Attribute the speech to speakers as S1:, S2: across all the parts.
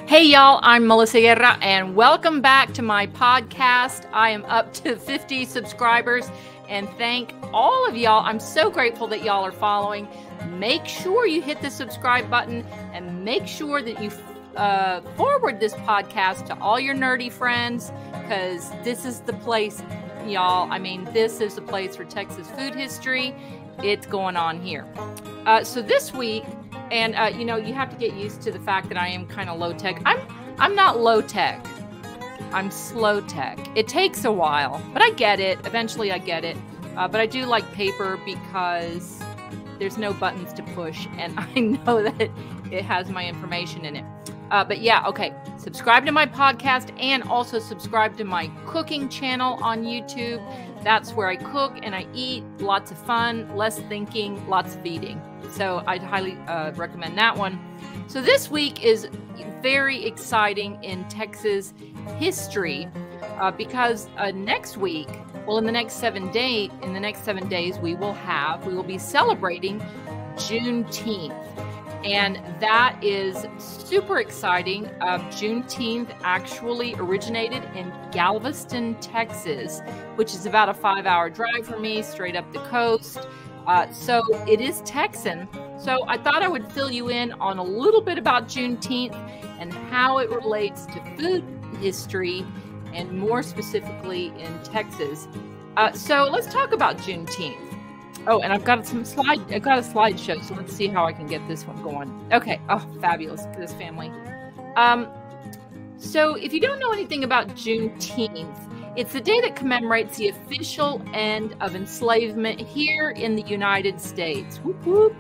S1: Hey y'all, I'm Melissa Guerra and welcome back to my podcast. I am up to 50 subscribers and thank all of y'all. I'm so grateful that y'all are following. Make sure you hit the subscribe button and make sure that you forward this podcast to all your nerdy friends because this is the place, y'all. I mean, this is the place for Texas food history. It's going on here. So this week, and you have to get used to the fact that I am kind of low tech. I'm not low tech. I'm slow tech. It takes a while, but I get it. Eventually I get it. But I do like paper because there's no buttons to push, and I know that it has my information in it. But yeah, okay. Subscribe to my podcast and also subscribe to my cooking channel on YouTube. That's where I cook and I eat. Lots of fun, less thinking, lots of eating. So I'd highly recommend that one. So this week is very exciting in Texas history because next week, well, in the next 7 days, we will be celebrating Juneteenth. And that is super exciting. Juneteenth actually originated in Galveston, Texas, which is about a 5-hour drive for me, straight up the coast. So it is Texan. So I thought I would fill you in on a little bit about Juneteenth and how it relates to food history and more specifically in Texas. So let's talk about Juneteenth. Oh, and I've got a slideshow, so let's see how I can get this one going. Okay. Oh, fabulous. Look at this family. So if you don't know anything about Juneteenth, it's the day that commemorates the official end of enslavement here in the United States. Whoop, whoop.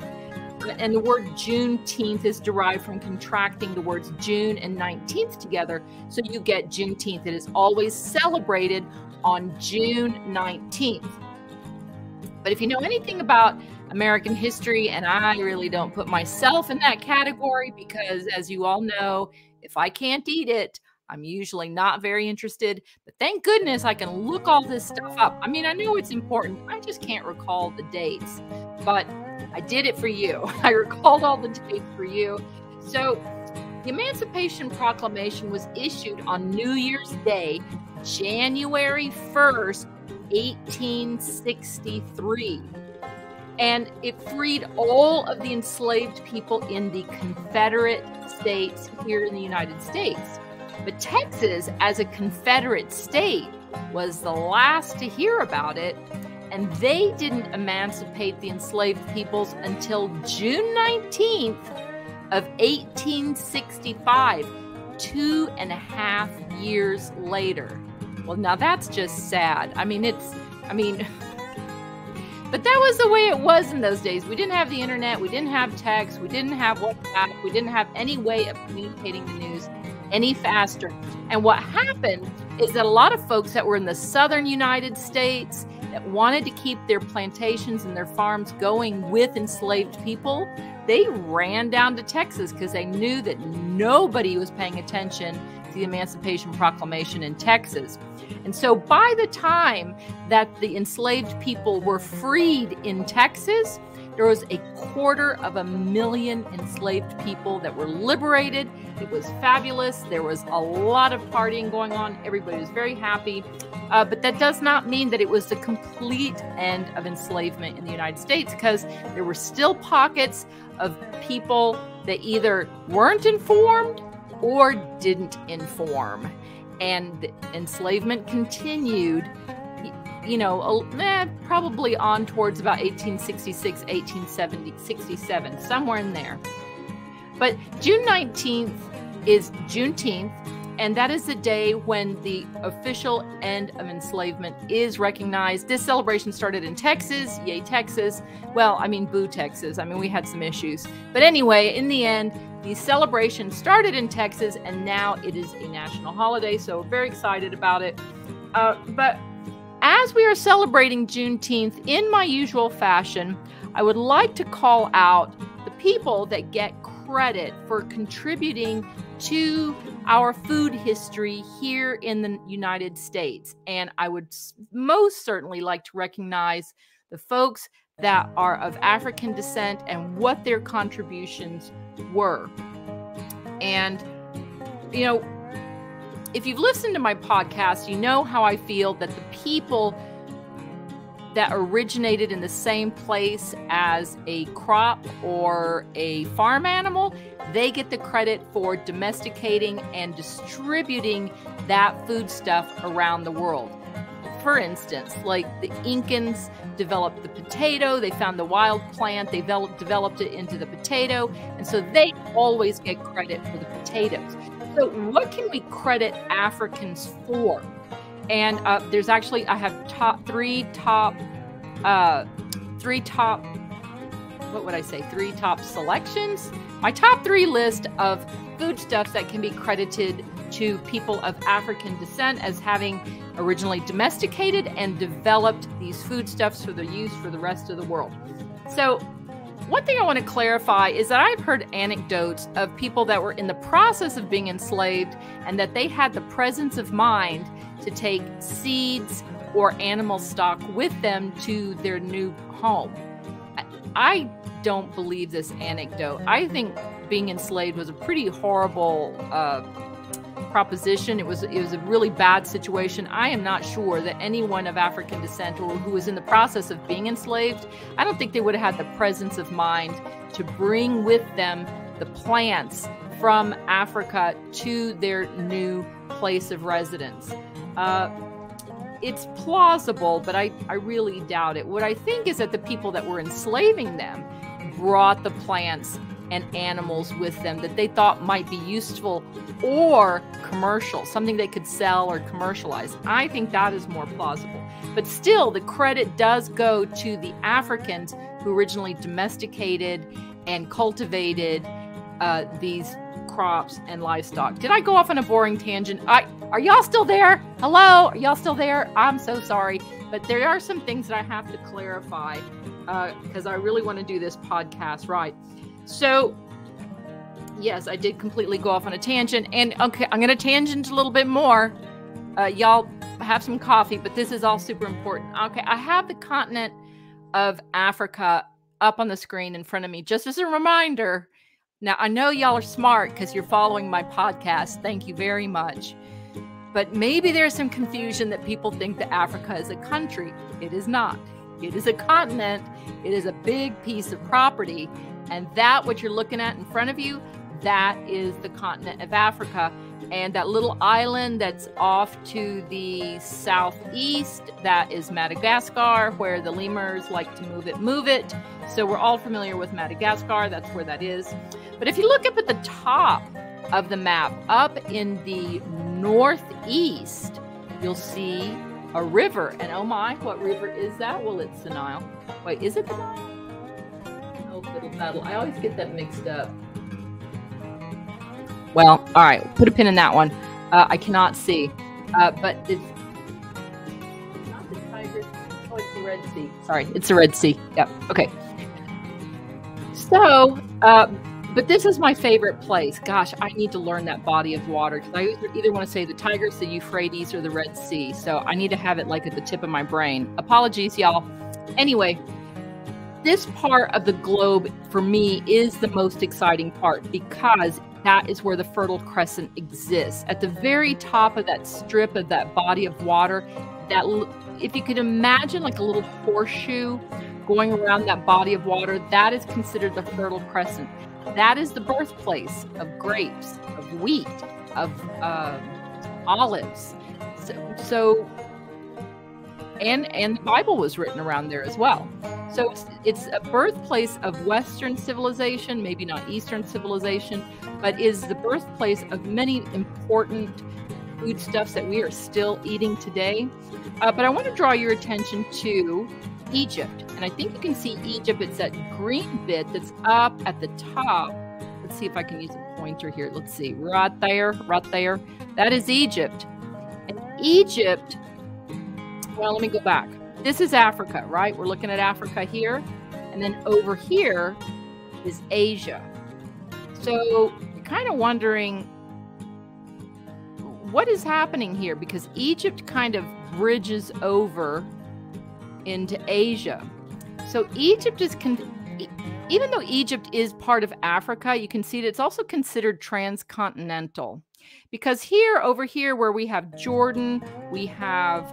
S1: And the word Juneteenth is derived from contracting the words June and 19th together. So you get Juneteenth. It is always celebrated on June 19th. But if you know anything about American history, and I really don't put myself in that category because, as you all know, if I can't eat it, I'm usually not very interested. But thank goodness I can look all this stuff up. I mean, I know it's important. I just can't recall the dates. But I did it for you. I recalled all the dates for you. So the Emancipation Proclamation was issued on New Year's Day, January 1st, 1863, and it freed all of the enslaved people in the Confederate States here in the United States. But Texas, as a Confederate state, was the last to hear about it, and they didn't emancipate the enslaved peoples until June 19th of 1865, 2.5 years later. Well, now that's just sad. But that was the way it was in those days. We didn't have the internet. We didn't have text. We didn't have WhatsApp. We didn't have any way of communicating the news any faster. And what happened is that a lot of folks that were in the southern United States that wanted to keep their plantations and their farms going with enslaved people, they ran down to Texas because they knew that nobody was paying attention to the Emancipation Proclamation in Texas. And so by the time that the enslaved people were freed in Texas, there was 250,000 enslaved people that were liberated. It was fabulous. There was a lot of partying going on. Everybody was very happy. But that does not mean that it was the complete end of enslavement in the United States, because there were still pockets of people that either weren't informed or didn't inform. And enslavement continued, probably on towards about 1866, 1867, somewhere in there. But June 19th is Juneteenth, and that is the day when the official end of enslavement is recognized. This celebration started in Texas. Yay, Texas. Well, boo, Texas. We had some issues. But anyway, in the end, the celebration started in Texas, and now it is a national holiday, so we're very excited about it. But as we are celebrating Juneteenth, in my usual fashion, I would like to call out the people that get credit for contributing to our food history here in the United States. And I would most certainly like to recognize the folks that are of African descent and what their contributions were. And you know, if you've listened to my podcast, you know how I feel that the people that originated in the same place as a crop or a farm animal, they get the credit for domesticating and distributing that foodstuff around the world. For instance, like the Incans developed the potato, they found the wild plant, they developed it into the potato, and so they always get credit for the potatoes. So what can we credit Africans for? And there's actually, I have three top selections. My top 3 list of foodstuffs that can be credited to people of African descent as having originally domesticated and developed these foodstuffs for their use for the rest of the world. So one thing I want to clarify is that I've heard anecdotes of people that were in the process of being enslaved and that they had the presence of mind to take seeds or animal stock with them to their new home. I don't believe this anecdote. I think being enslaved was a pretty horrible proposition. It was a really bad situation. I am not sure that anyone of African descent or who was in the process of being enslaved, I don't think they would have had the presence of mind to bring with them the plants from Africa to their new place of residence. It's plausible, but I really doubt it. What I think is that the people that were enslaving them brought the plants and animals with them that they thought might be useful or commercial, something they could sell or commercialize. I think that is more plausible. But still, the credit does go to the Africans who originally domesticated and cultivated these crops and livestock. Did I go off on a boring tangent? Are y'all still there? Hello? Are y'all still there? I'm so sorry. But there are some things that I have to clarify because I really want to do this podcast right. So, yes, I did completely go off on a tangent. And okay, I'm going to tangent a little bit more. Y'all have some coffee, but this is all super important. Okay, I have the continent of Africa up on the screen in front of me, just as a reminder. Now, I know y'all are smart because you're following my podcast. Thank you very much. But maybe there's some confusion that people think that Africa is a country. It is not. It is a continent. It is a big piece of property. And that, what you're looking at in front of you, that is the continent of Africa. And that little island that's off to the southeast, that is Madagascar, where the lemurs like to move it. So we're all familiar with Madagascar. That's where that is. But if you look up at the top of the map, up in the northeast, you'll see a river. And oh my, what river is that? Well, it's the Nile. Wait, is it the Nile? Oh, little battle. I always get that mixed up. Well, all right, put a pin in that one. I cannot see, but it's not the Tigris. Oh, it's the Red Sea. Sorry, it's the Red Sea. Yep. Okay. So, but this is my favorite place. Gosh, I need to learn that body of water because I either want to say the Tigris, the Euphrates, or the Red Sea. So I need to have it like at the tip of my brain. Apologies, y'all. Anyway, this part of the globe for me is the most exciting part because that is where the Fertile Crescent exists. At the very top of that strip of that body of water, that if you could imagine like a little horseshoe going around that body of water, that is considered the Fertile Crescent. That is the birthplace of grapes, of wheat, of olives. And the Bible was written around there as well. So it's a birthplace of Western civilization, maybe not Eastern civilization, but is the birthplace of many important foodstuffs that we are still eating today. But I want to draw your attention to Egypt. And I think you can see Egypt. It's that green bit that's up at the top. Let's see if I can use a pointer here. Let's see. Right there. That is Egypt. And Egypt, well, let me go back. This is Africa, right? We're looking at Africa here. And then over here is Asia. So you're kind of wondering what is happening here because Egypt kind of bridges over into Asia. So Egypt is, even though Egypt is part of Africa, you can see that it's also considered transcontinental. Because over here where we have Jordan, we have,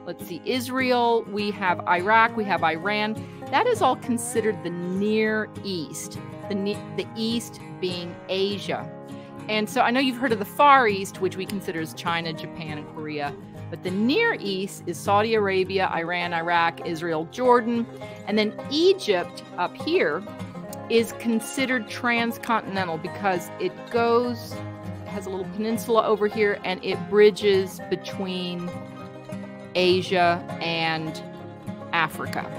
S1: let's see, Israel, we have Iraq, we have Iran. That is all considered the Near East, the East being Asia. And so I know you've heard of the Far East, which we consider as China, Japan, and Korea. But the Near East is Saudi Arabia, Iran, Iraq, Israel, Jordan. And then Egypt up here is considered transcontinental because it has a little peninsula over here, and it bridges between Asia and Africa.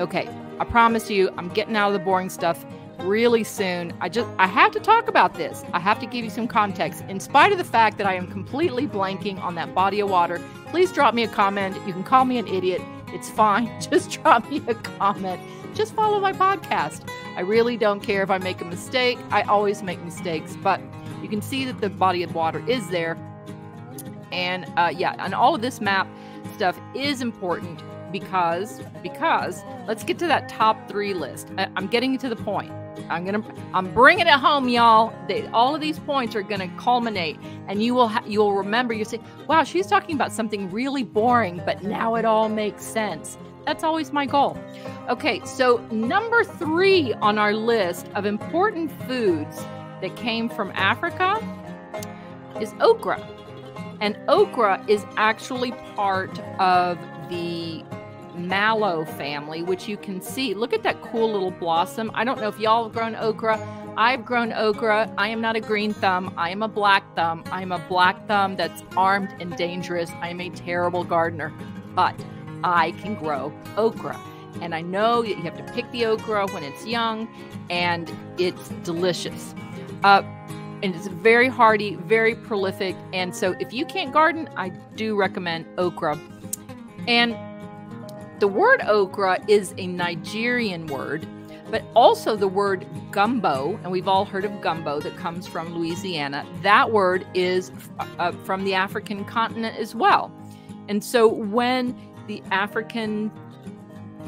S1: Okay, I promise you, I'm getting out of the boring stuff really soon. I have to talk about this. I have to give you some context. In spite of the fact that I am completely blanking on that body of water, please drop me a comment. You can call me an idiot. It's fine. Just drop me a comment. Just follow my podcast. I really don't care if I make a mistake. I always make mistakes, but you can see that the body of water is there. And and all of this map stuff is important because let's get to that top 3 list. I'm getting to the point. I'm bringing it home, y'all. All of these points are going to culminate, and you will remember. You say, "Wow, she's talking about something really boring, but now it all makes sense." That's always my goal. Okay, so number 3 on our list of important foods that came from Africa is okra. And okra is actually part of the mallow family, which you can see. Look at that cool little blossom. I don't know if y'all have grown okra. I've grown okra. I am not a green thumb. I am a black thumb. I am a black thumb that's armed and dangerous. I am a terrible gardener, but I can grow okra. And I know that you have to pick the okra when it's young, and it's delicious. And it's very hardy, very prolific. And so if you can't garden, I do recommend okra. And the word okra is a Nigerian word, but also the word gumbo, and we've all heard of gumbo that comes from Louisiana. That word is from the African continent as well. And so when the African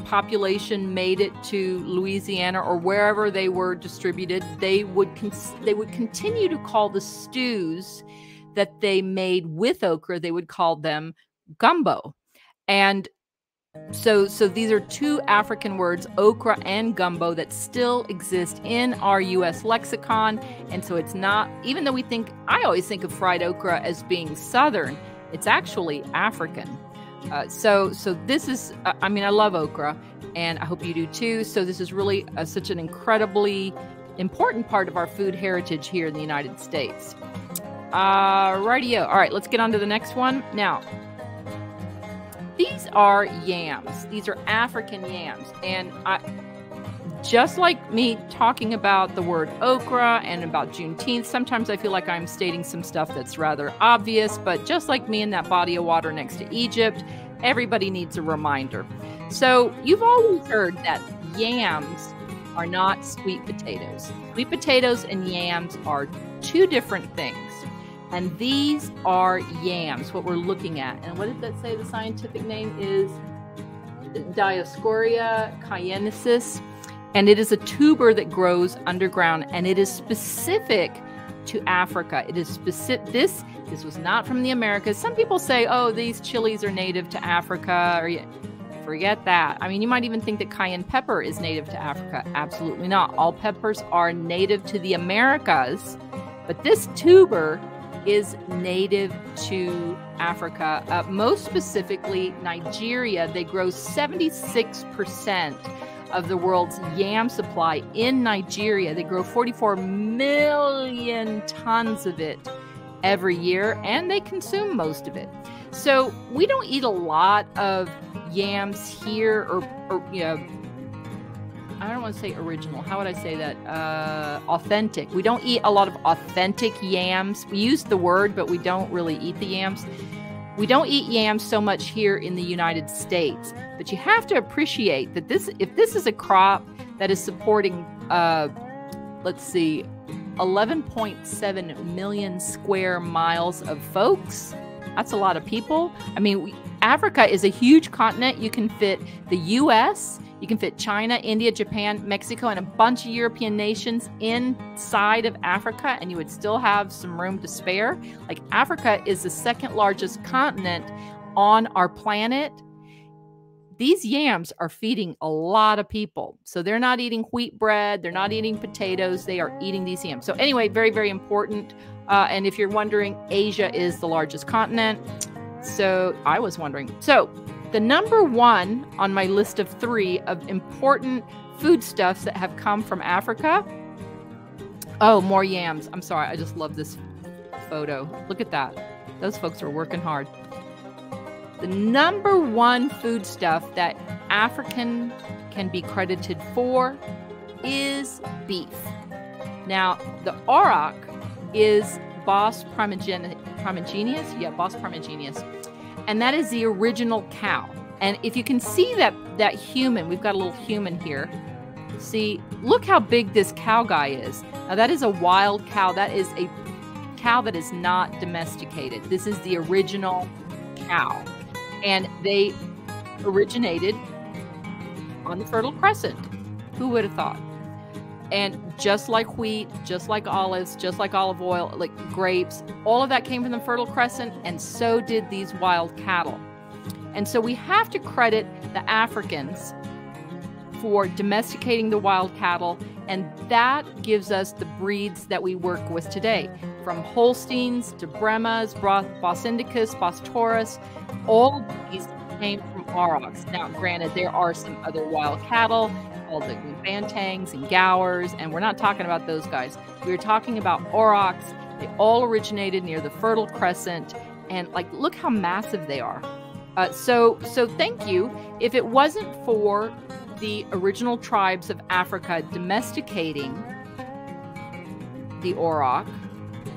S1: population made it to Louisiana or wherever they were distributed, they would continue to call the stews that they made with okra, they would call them gumbo. And so these are 2 African words, okra and gumbo, that still exist in our U.S. lexicon. And so it's not, even though I always think of fried okra as being Southern, it's actually African. So this is, I love okra, and I hope you do too. So this is really such an incredibly important part of our food heritage here in the United States. Rightio. All right, let's get on to the next one. Now, these are yams. These are African yams. And just like me talking about the word okra and about Juneteenth, sometimes I feel like I'm stating some stuff that's rather obvious, but just like me in that body of water next to Egypt, everybody needs a reminder. So you've always heard that yams are not sweet potatoes. Sweet potatoes and yams are 2 different things. And these are yams, what we're looking at. And what did that say the scientific name is? Dioscorea cayenesis. And it is a tuber that grows underground, and it is specific to Africa. It is specific. This was not from the Americas. Some people say, oh, these chilies are native to Africa. Or forget that. I mean, you might even think that cayenne pepper is native to Africa. Absolutely not. All peppers are native to the Americas, but this tuber is native to Africa. Most specifically, Nigeria. They grow 76% of the world's yam supply in Nigeria. They grow 44 million tons of it every year, and they consume most of it. So we don't eat a lot of yams here, or I don't want to say original. How would I say that? Authentic. We don't eat a lot of authentic yams. We use the word, but we don't really eat the yams. We don't eat yams so much here in the United States. But you have to appreciate that if this is a crop that is supporting, 11.7 million square miles of folks, that's a lot of people. I mean, Africa is a huge continent. You can fit the U.S., You can fit China, India, Japan, Mexico, and a bunch of European nations inside of Africa, and you would still have some room to spare. Like, Africa is the second largest continent on our planet. These yams are feeding a lot of people. So they're not eating wheat bread. They're not eating potatoes. They are eating these yams. So anyway, very, very important. And if you're wondering, Asia is the largest continent. So I was wondering. So the number one on my list of 3 of important foodstuffs that have come from Africa. Oh, more yams. I'm sorry. I just love this photo. Look at that. Those folks are working hard. The number one foodstuff that African can be credited for is beef. Now, the auroch is Bos primigenius. Yeah, Bos primigenius. And that is the original cow. And if you can see that human, we've got a little human here. See, look how big this cow guy is. Now, that is a wild cow. That is a cow that is not domesticated. This is the original cow. And they originated on the Fertile Crescent. Who would have thought? And just like wheat, just like olives, just like olive oil, like grapes, all of that came from the Fertile Crescent, and so did these wild cattle. And so we have to credit the Africans for domesticating the wild cattle, and that gives us the breeds that we work with today. From Holsteins to Brahmas, Bos Indicus, Bos Taurus, all of these came from aurochs. Now, granted, there are some other wild cattle, called the bantangs and gowers, and we're not talking about those guys. We're talking about aurochs. They all originated near the Fertile Crescent, and like, look how massive they are. So thank you. If it wasn't for the original tribes of Africa domesticating the auroch,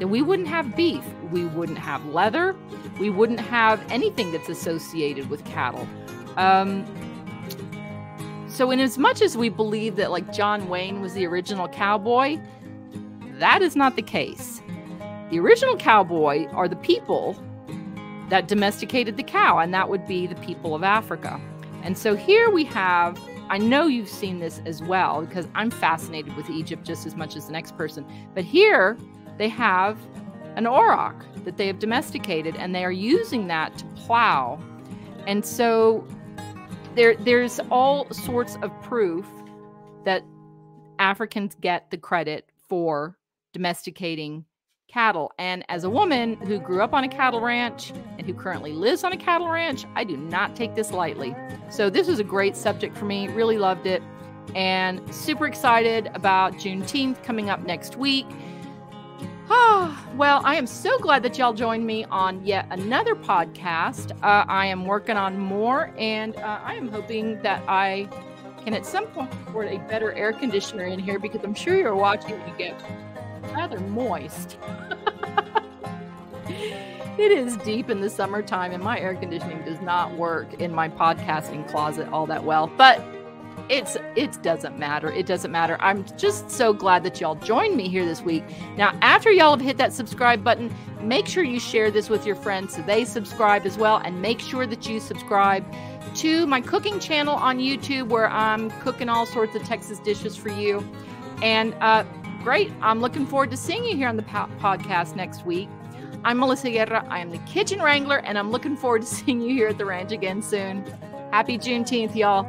S1: then we wouldn't have beef. We wouldn't have leather. We wouldn't have anything that's associated with cattle. So in as much as we believe that like John Wayne was the original cowboy, that is not the case. The original cowboy are the people that domesticated the cow, and that would be the people of Africa. And so here we have, I know you've seen this as well, because I'm fascinated with Egypt just as much as the next person, but here they have an auroch that they have domesticated, and they are using that to plow. And so there's all sorts of proof that Africans get the credit for domesticating cattle. And as a woman who grew up on a cattle ranch and who currently lives on a cattle ranch, I do not take this lightly. So this was a great subject for me. Really loved it. And super excited about Juneteenth coming up next week. Well, I am so glad that y'all joined me on yet another podcast. I am working on more, and I am hoping that I can at some point afford a better air conditioner in here, because I'm sure you're watching me get rather moist. It is deep in the summertime, and my air conditioning does not work in my podcasting closet all that well, but it doesn't matter. It doesn't matter. I'm just so glad that y'all joined me here this week. Now, after y'all have hit that subscribe button, make sure you share this with your friends so they subscribe as well, and make sure that you subscribe to my cooking channel on YouTube, where I'm cooking all sorts of Texas dishes for you. And great. I'm looking forward to seeing you here on the podcast next week. I'm Melissa Guerra. I am the Kitchen Wrangler, and I'm looking forward to seeing you here at the ranch again soon. Happy Juneteenth, y'all.